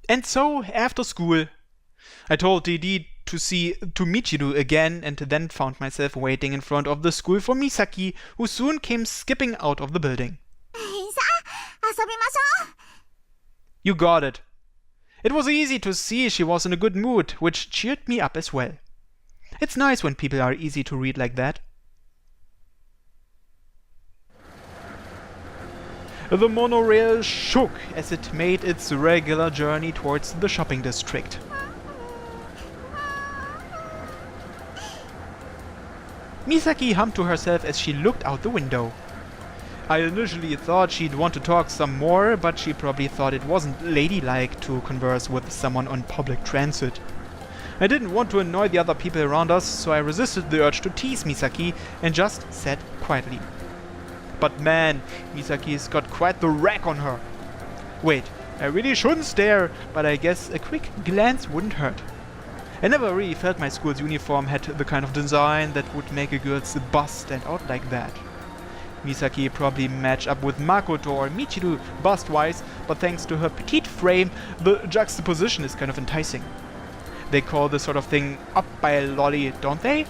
And so, after school, I told Didi to see to Michiru again and then found myself waiting in front of the school for Misaki, who soon came skipping out of the building. You got it. It was easy to see she was in a good mood, which cheered me up as well. It's nice when people are easy to read like that. The monorail shook as it made its regular journey towards the shopping district. Misaki hummed to herself as she looked out the window. I initially thought she'd want to talk some more, but she probably thought it wasn't ladylike to converse with someone on public transit. I didn't want to annoy the other people around us, so I resisted the urge to tease Misaki and just sat quietly. But man, Misaki's got quite the rack on her. Wait, I really shouldn't stare, but I guess a quick glance wouldn't hurt. I never really felt my school's uniform had the kind of design that would make a girl's bust stand out like that. Misaki probably match up with Makoto or Michiru bust-wise, but thanks to her petite frame, the juxtaposition is kind of enticing. They call this sort of thing up by a lolly, don't they?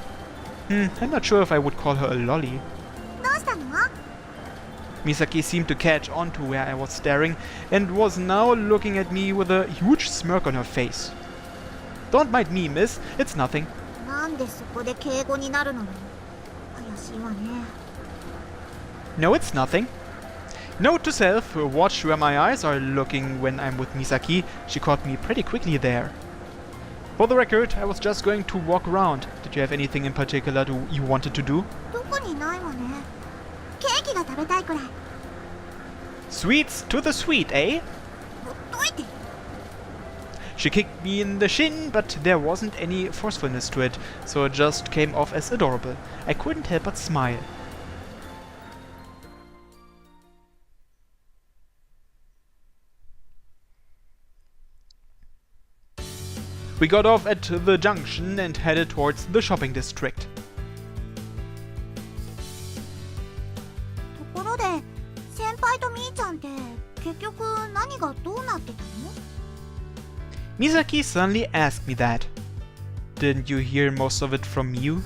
I'm not sure if I would call her a lolly. Misaki seemed to catch on to where I was staring and was now looking at me with a huge smirk on her face. Don't mind me, miss, it's nothing. No, it's nothing. Note to self, watch where my eyes are looking when I'm with Misaki. She caught me pretty quickly there. For the record, I was just going to walk around. Did you have anything in particular you wanted to do? Sweets to the sweet, eh? She kicked me in the shin, but there wasn't any forcefulness to it, so it just came off as adorable. I couldn't help but smile. We got off at the junction and headed towards the shopping district. Misaki suddenly asked me that. Didn't you hear most of it from you?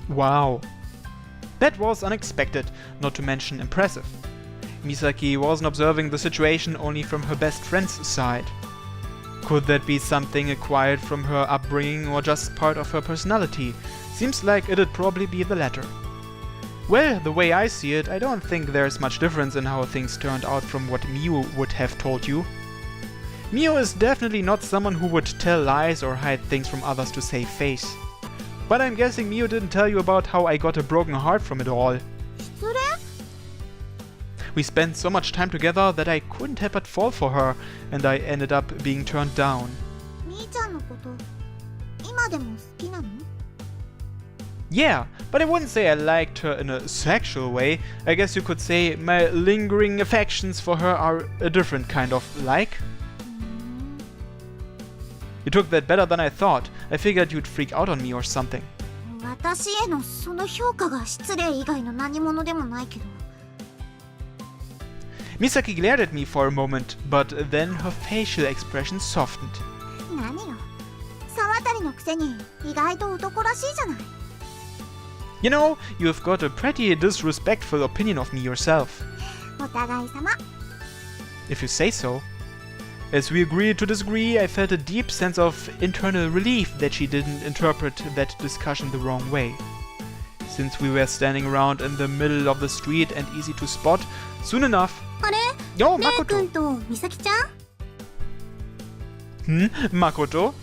Wow. That was unexpected, not to mention impressive. Misaki wasn't observing the situation only from her best friend's side. Could that be something acquired from her upbringing or just part of her personality? Seems like it'd probably be the latter. Well, the way I see it, I don't think there's much difference in how things turned out from what Miu would have told you. Miu is definitely not someone who would tell lies or hide things from others to save face. But I'm guessing Miu didn't tell you about how I got a broken heart from it all. We spent so much time together that I couldn't help but fall for her, and I ended up being turned down. Yeah, but I wouldn't say I liked her in a sexual way. I guess you could say my lingering affections for her are a different kind of like. You took that better than I thought. I figured you'd freak out on me or something. Misaki glared at me for a moment, but then her facial expression softened. You know, you've got a pretty disrespectful opinion of me yourself. If you say so. As we agreed to disagree, I felt a deep sense of internal relief that she didn't interpret that discussion the wrong way. Since we were standing around in the middle of the street and easy to spot, soon enough... Yo, Makoto! Makoto?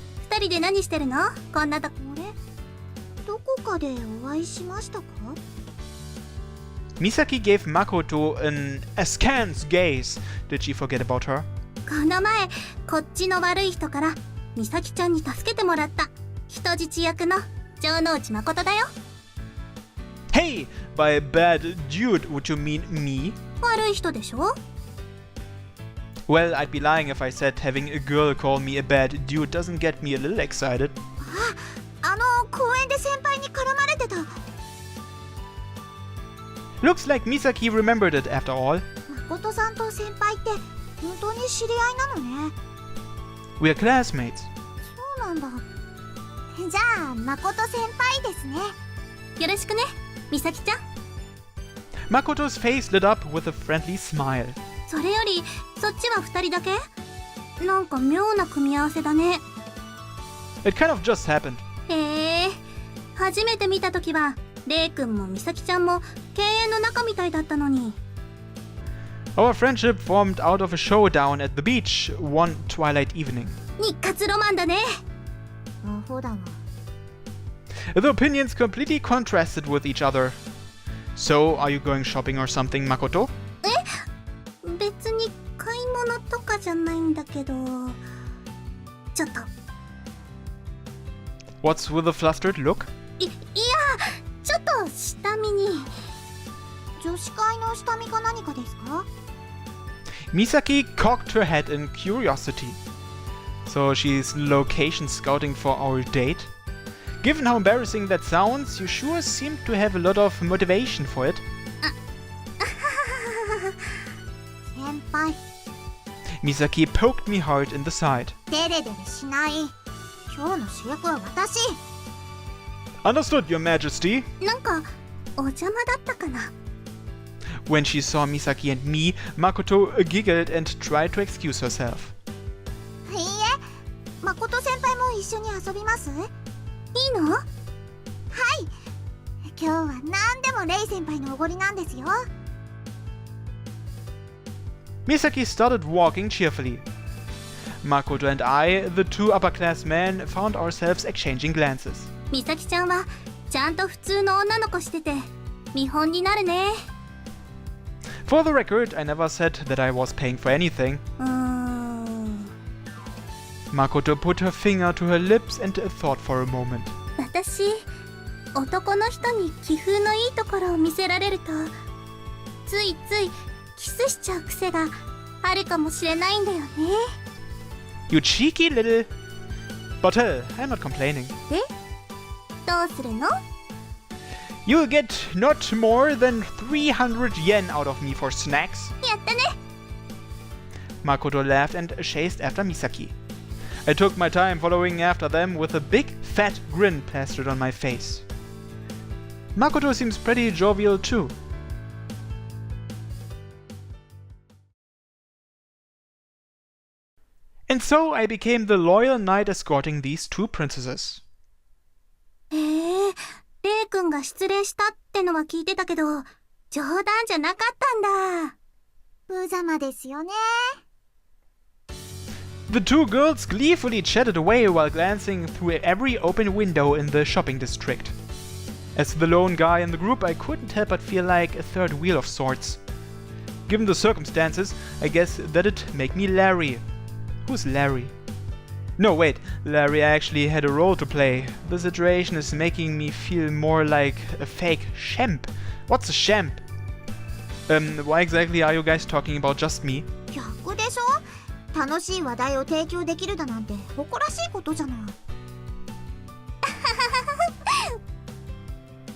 Misaki gave Makoto an askance gaze. Did she forget about her? Hey! By bad dude, would you mean me? Well, I'd be lying if I said having a girl call me a bad dude doesn't get me a little excited. 公園で先輩に絡まれてた。 Looks like Misaki remembered it after all. 誠さんと先輩って本当に知り合いなのね。 We're classmates. そうなんだ。じゃあ誠先輩ですね。よろしくね、美咲ちゃん。 Makoto's face lit up with a friendly smile. それよりそっちは2人だけ？なんか妙な組み合わせだね。 It kind of just happened. 初めて見た時はレイ君も美咲ちゃんも敬遠の仲みたいだったのに。 Our friendship formed out of a showdown at the beach one twilight evening. 日活ロマンだね。アホだわ。 The opinions completely contrasted with each other. So, are you going shopping or something, Makoto? 別に買い物とかじゃないんだけど、ちょっと。 What's with the flustered look? いや、ちょっと下見に。女子会の下見か何かですか？ Misaki cocked her head in curiosity. So she's location scouting for our date? Given how embarrassing that sounds, you sure seem to have a lot of motivation for it. 先輩。 Misaki poked me hard in the side. デレデレしない。今日の主役は私。 Understood, Your Majesty. なんかお邪魔だったかな。 When she saw Misaki and me, Makoto giggled and tried to excuse herself. いいえ、誠先輩も一緒に遊びます？いいの？はい。今日は何でもレイ先輩のおごりなんですよ。 Misaki started walking cheerfully. Makoto and I, the two upper-class men, found ourselves exchanging glances. 美咲ちゃんはちゃんと普通の女の子してて見本になるね。 For the record, I never said that I was paying for anything. Makoto put her finger to her lips and thought for a moment. 私、男の人に気風のいいところを見せられるとついついキスしちゃう癖があるかもしれないんだよね。 You cheeky little... But hell, I'm not complaining. で、どうするの？ You'll get not more than 300 yen out of me for snacks. やったね。 Makoto laughed and chased after Misaki. I took my time following after them with a big fat grin plastered on my face. Makoto seems pretty jovial too. And so I became the loyal knight escorting these two princesses. レイ君が失恋したってのは聞いてたけど、冗談じゃなかったんだ。無様ですよね。 The two girls gleefully chatted away while glancing through every open window in the shopping district. As the lone guy in the group, I couldn't help but feel like a third wheel of sorts. Given the circumstances, I guess that'd make me Larry. Who's Larry? No, wait, Larry actually had a role to play. The situation is making me feel more like a fake Shemp. What's a Shemp? Why exactly are you guys talking about just me? 逆でしょ？楽しい話題を提供できるだなんて誇らしいことじゃない。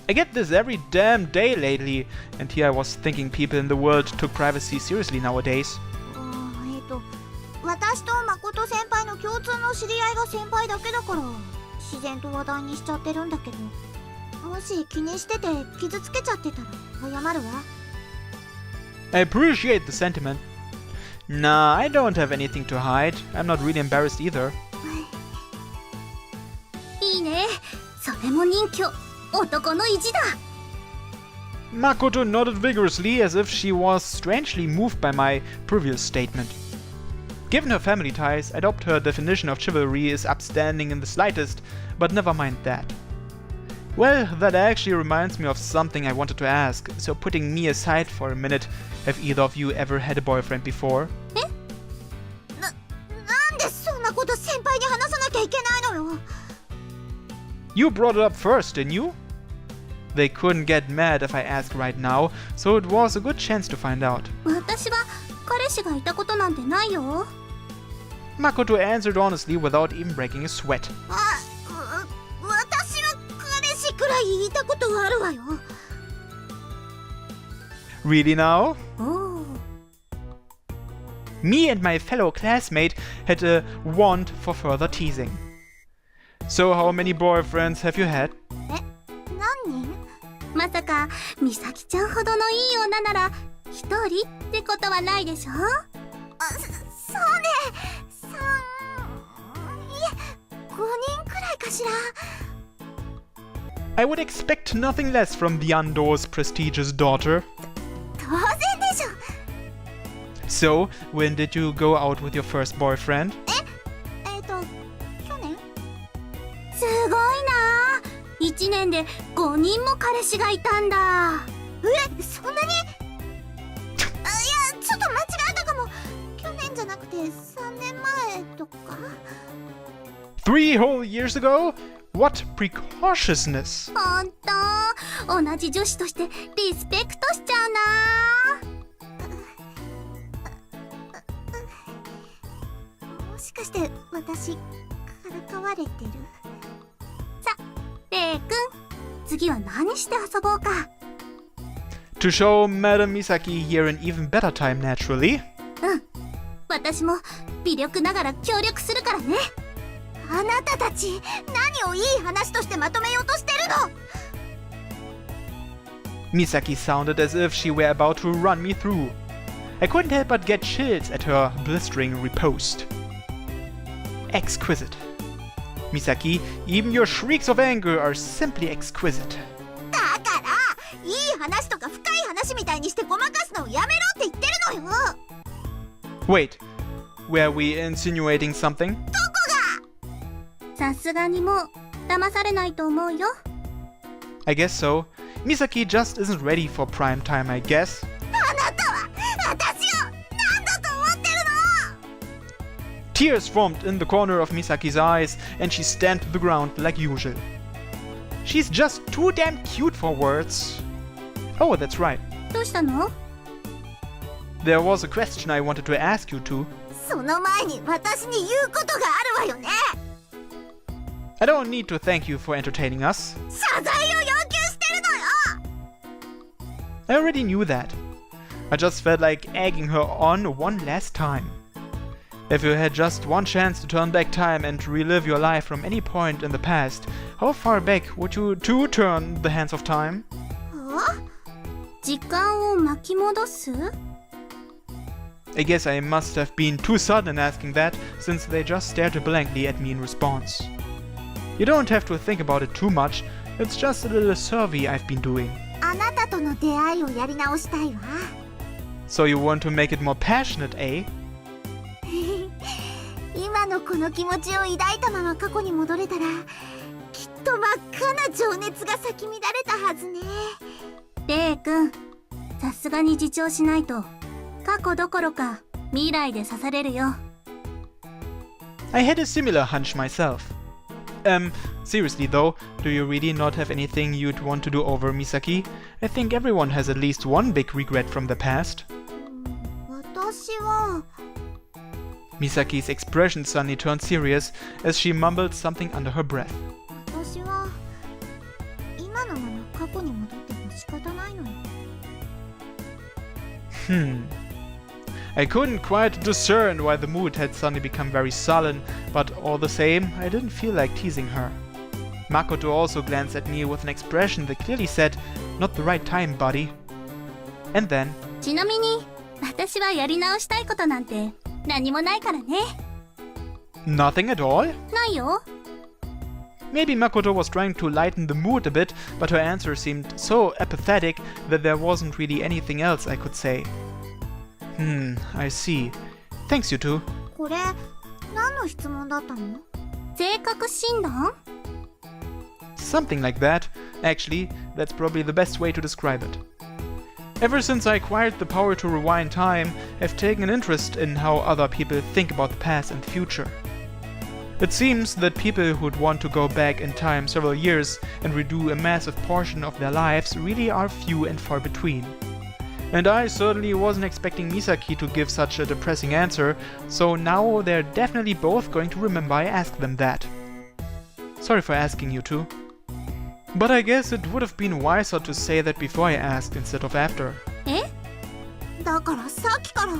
I get this every damn day lately, and here I was thinking people in the world took privacy seriously nowadays. 私と誠先輩の共通の知り合いが先輩だけだから自然と話題にしちゃってるんだけど、もし気にしてて傷つけちゃってたら謝るわ。 I appreciate the sentiment. Nah, I don't have anything to hide. I'm not really embarrassed either. いいね。それも人気。男の意地だ。 Makoto nodded vigorously as if she was strangely moved by my previous statement. Given her family ties, I doubt her definition of chivalry is upstanding in the slightest, but never mind that. Well, that actually reminds me of something I wanted to ask, so putting me aside for a minute, have either of you ever had a boyfriend before? なんでそんなこと先輩に話さなきゃいけないのよ。 You brought it up first, didn't you? They couldn't get mad if I asked right now, so it was a good chance to find out. 私は彼氏がいたことなんてないよ。 Makoto answered honestly without even breaking a sweat. 私は彼氏くらいいたことがあるわよ。 Really now? おお。 Me and my fellow classmate had a want for further teasing. So how many boyfriends have you had? 何人？まさか美咲ちゃんほどのいい女なら一人ってことはないでしょ？そうね、5人くらいかしら。 I would expect nothing less from the Andor's prestigious daughter. 当然でしょ。 So, when did you go out with your first boyfriend? 去年？すごいな。1年で5人も彼氏がいたんだ。そんなに？いや、ちょっと間違えたかも。去年じゃなくて3年前とか。 3 whole years ago? What precautiousness! ほんと、同じ女子としてリスペクトしちゃうな。もしかして私からかわれてる？さ、レイ君、次は何して遊ぼうか。 To show Madame Misaki here an even better time, naturally. 私も微力ながら協力するからね。あなたたち、何をいい話としてまとめようとしてるの？ Misaki sounded as if she were about to run me through. I couldn't help but get chills at her blistering riposte. Exquisite. Misaki, even your shrieks of anger are simply exquisite. だから、いい話とか深い話みたいにしてごまかすのをやめろって言ってるのよ。 Wait, were we insinuating something? さすがにもう騙されないと思うよ。 I guess so. Misaki just isn't ready for prime time, I guess. あなたは私を何だと思ってるの？ Tears formed in the corner of Misaki's eyes, and she stamped the ground like usual. She's just too damn cute for words. Oh, that's right. どうしたの？ There was a question I wanted to ask you two. その前に私に言うことがあるわよね。 I don't need to thank you for entertaining us. 謝罪を要求してるのよ。 I already knew that. I just felt like egging her on one last time. If you had just one chance to turn back time and relive your life from any point in the past, how far back would you two turn the hands of time? 時間を巻き戻す？ I guess I must have been too sudden in asking that, since they just stared blankly at me in response. You don't have to think about it too much, it's just a little survey I've been doing. あなたとの出会いをやり直したいわ。 So you want to make it more passionate, eh? 今のこの気持ちを抱いたまま過去に戻れたら、きっと真っ赤な情熱が咲き乱れたはずね。レイ君、さすがに自重しないと過去どころか未来で刺されるよ。 I had a similar hunch myself. Seriously though, do you really not have anything you'd want to do over, Misaki? I think everyone has at least one big regret from the past. 私は Misaki's expression suddenly turned serious as she mumbled something under her breath. 私は今のまま過去に戻っても仕方ないのよ。 I couldn't quite discern why the mood had suddenly become very sullen, but all the same, I didn't feel like teasing her. Makoto also glanced at me with an expression that clearly said, "Not the right time, buddy." And then, ちなみに私はやり直したいことなんて何もないからね。 nothing at all? ないよ。 Maybe Makoto was trying to lighten the mood a bit, but her answer seemed so apathetic that there wasn't really anything else I could say. I see. Thanks, you two. これ何の質問だったの？性格診断？ Something like that. Actually, that's probably the best way to describe it. Ever since I acquired the power to rewind time, I've taken an interest in how other people think about the past and the future. It seems that people who'd want to go back in time several years and redo a massive portion of their lives really are few and far between. And I certainly wasn't expecting Misaki to give such a depressing answer, so now they're definitely both going to remember I asked them that. Sorry for asking you two. But I guess it would have been wiser to say that before I asked instead of after. え？だからさっきから。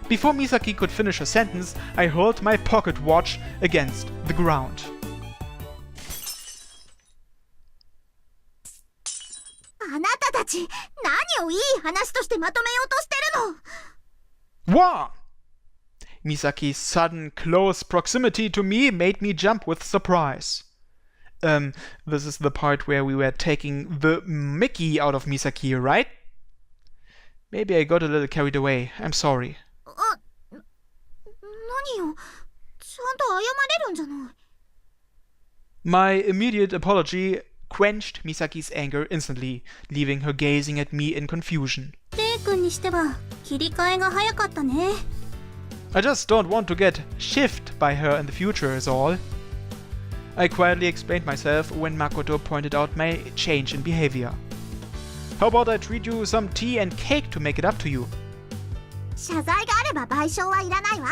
Before Misaki could finish her sentence, I hurled my pocket watch against the ground. あなたたち、何をいい話としてまとめようとしてるの？ Wah! Misaki's sudden close proximity to me made me jump with surprise. This is the part where we were taking the Mickey out of Misaki, right? Maybe I got a little carried away. I'm sorry. あ、何よ。ちゃんと謝れるんじゃない。 My immediate apology quenched Misaki's anger instantly, leaving her gazing at me in confusion. レイ君にしては切り替えが早かったね。 I just don't want to get shifted by her in the future is all. I quietly explained myself when Makoto pointed out my change in behavior. How about I treat you some tea and cake to make it up to you? 謝罪があれば賠償はいらないわ。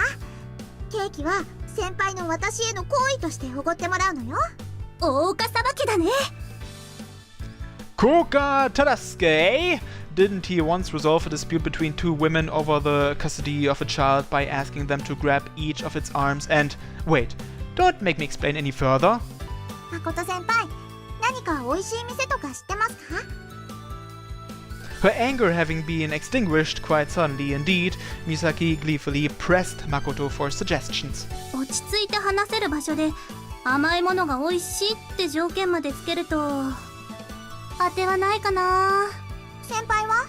ケーキは先輩の私への好意としておごってもらうのよ。大岡さばきだね。 Koka Tadasuke! Didn't he once resolve a dispute between two women over the custody of a child by asking them to grab each of its arms and... Wait, don't make me explain any further. 誠先輩、何か美味しい店とか知ってますか？ Her anger having been extinguished quite suddenly indeed, Misaki gleefully pressed Makoto for suggestions. 落ち着いて話せる場所で甘いものが美味しいって条件までつけると当てはないかな。先輩は？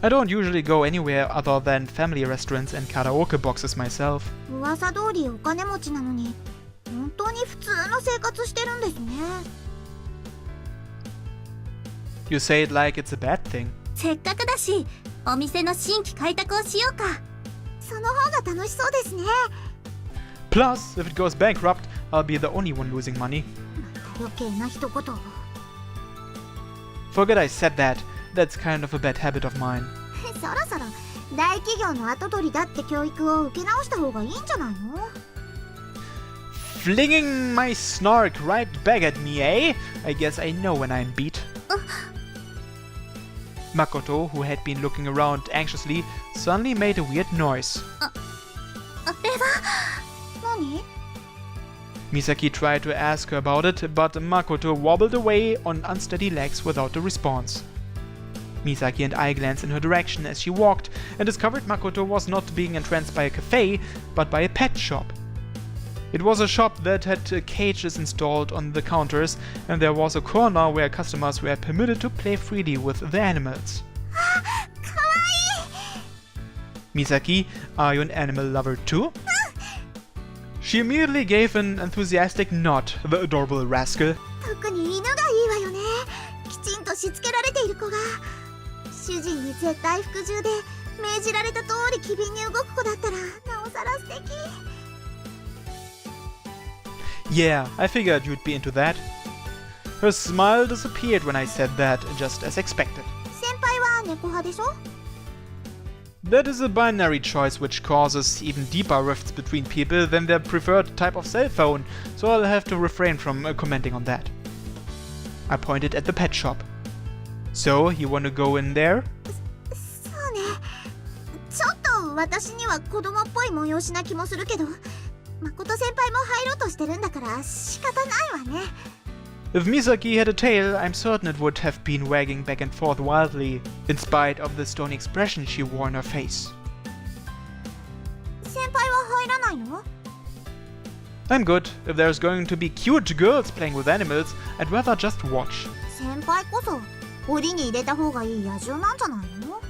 I don't usually go anywhere other than family restaurants and karaoke boxes myself. 噂通りお金持ちなのに本当に普通の生活してるんですね。 You say it like it's a bad thing. せっかくだしお店の新規開拓をしようか。その方が楽しそうですね。 Plus, if it goes bankrupt, I'll be the only one losing money. 余計な一言。 Forget I said that. That's kind of a bad habit of mine. そろそろ大企業の跡取りだって教育を受け直した方がいいんじゃないの？ Flinging my snark right back at me, eh? I guess I know when I'm beat. Makoto, who had been looking around anxiously, suddenly made a weird noise. あれは何？ Misaki tried to ask her about it, but Makoto wobbled away on unsteady legs without a response. Misaki and I glanced in her direction as she walked and discovered Makoto was not being entranced by a cafe, but by a pet shop. It was a shop that had cages installed on the counters, and there was a corner where customers were permitted to play freely with the animals. かわいい。 Misaki, are you an animal lover too? She immediately gave an enthusiastic nod, the adorable rascal. 特に犬がいいわよね。きちんとしつけられている子が。主人に絶対服従で命じられた通り機敏に動く子だったらなおさら素敵。 Yeah, I figured you'd be into that. Her smile disappeared when I said that, just as expected. 先輩は猫派でしょ？ That is a binary choice which causes even deeper rifts between people than their preferred type of cell phone, so I'll have to refrain from commenting on that. I pointed at the pet shop. So, you want to go in there? そうね。ちょっと私には子供っぽい催しな気もするけど、誠先輩も入ろうとしてるんだから仕方ないわね。 If Misaki had a tail, I'm certain it would have been wagging back and forth wildly, in spite of the stony expression she wore on her face. 先輩は入らないの？ I'm good. If there's going to be cute girls playing with animals, I'd rather just watch. 先輩こそ檻に入れた方がいい野獣なんじゃないの？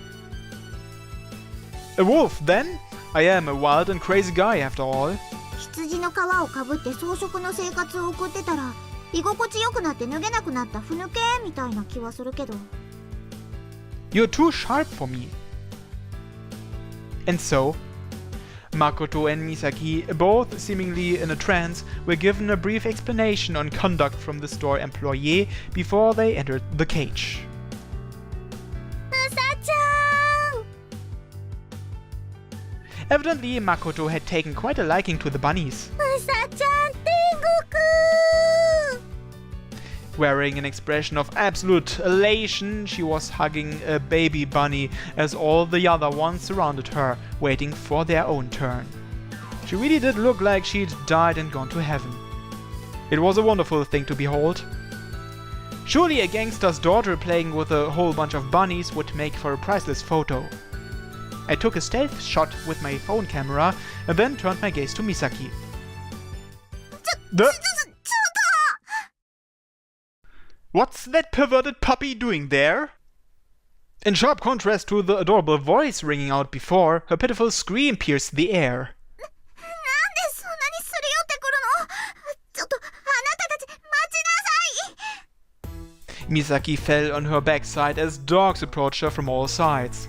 A wolf, then? I am a wild and crazy guy, after all. 羊の皮をかぶって草食の生活を送ってたら居心地よくなって脱げなくなったふぬけみたいな気はするけど。 You're too sharp for me. And so, Makoto and Misaki, both seemingly in a trance, were given a brief explanation on conduct from the store employee before they entered the cage. Evidently, Makoto had taken quite a liking to the bunnies. うさちゃん天国 Wearing an expression of absolute elation, she was hugging a baby bunny as all the other ones surrounded her, waiting for their own turn. She really did look like she'd died and gone to heaven. It was a wonderful thing to behold. Surely a gangster's daughter playing with a whole bunch of bunnies would make for a priceless photo. I took a stealth shot with my phone camera and then turned my gaze to Misaki. What's that perverted puppy doing there? In sharp contrast to the adorable voice ringing out before, her pitiful scream pierced the air. なんでそんなにすり寄ってくるのちょっとあなたたち待ちなさい Misaki fell on her backside as dogs approached her from all sides.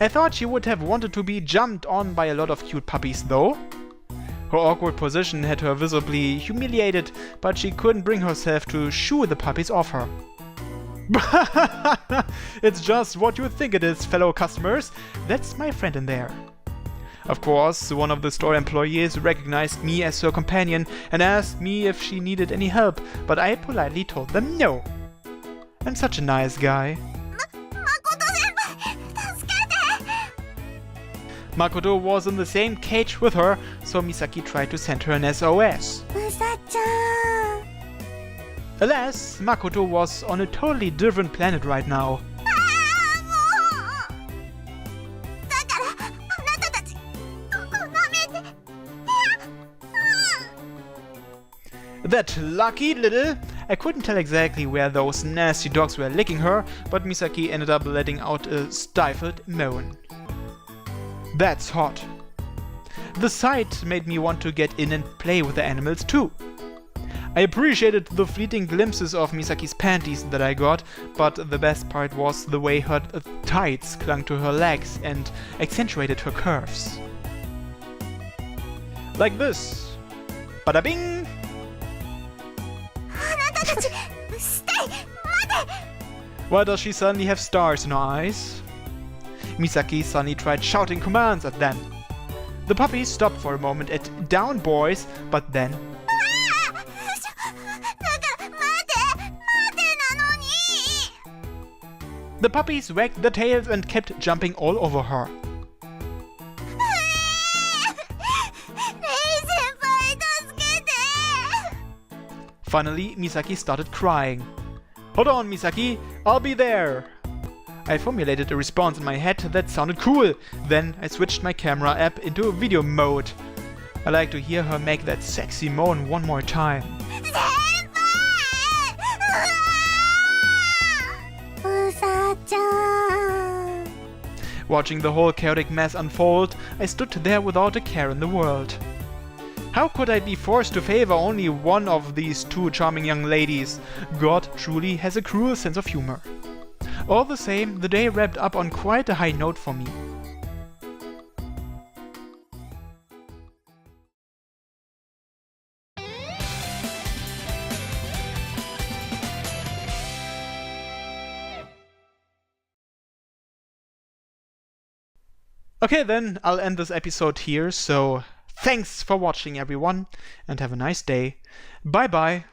I thought she would have wanted to be jumped on by a lot of cute puppies though. Her awkward position had her visibly humiliated, but she couldn't bring herself to shoo the puppies off her. It's just what you think it is, fellow customers. That's my friend in there. Of course, one of the store employees recognized me as her companion and asked me if she needed any help, but I politely told them no. I'm such a nice guy. Makoto was in the same cage with her, so Misaki tried to send her an SOS. うさちゃん Alas, Makoto was on a totally different planet right now. だからあなたたちここ舐めて That lucky little... I couldn't tell exactly where those nasty dogs were licking her, but Misaki ended up letting out a stifled moan. That's hot. The sight made me want to get in and play with the animals too. I appreciated the fleeting glimpses of Misaki's panties that I got, but the best part was the way her tights clung to her legs and accentuated her curves. Like this. Bada bing! あなたたちステイ待て Why does she suddenly have stars in her eyes? Misaki suddenly tried shouting commands at them. The puppies stopped for a moment at "Down, boys," but then... だから待てなのに The puppies wagged their tails and kept jumping all over her. レイ先輩助けて Finally, Misaki started crying. Hold on, Misaki, I'll be there! I formulated a response in my head that sounded cool. Then I switched my camera app into video mode. I like to hear her make that sexy moan one more time. 先輩うさちゃん Watching the whole chaotic mess unfold, I stood there without a care in the world. How could I be forced to favor only one of these two charming young ladies? God truly has a cruel sense of humor. All the same, the day wrapped up on quite a high note for me. Okay, then I'll end this episode here, so thanks for watching everyone, and have a nice day. Bye bye.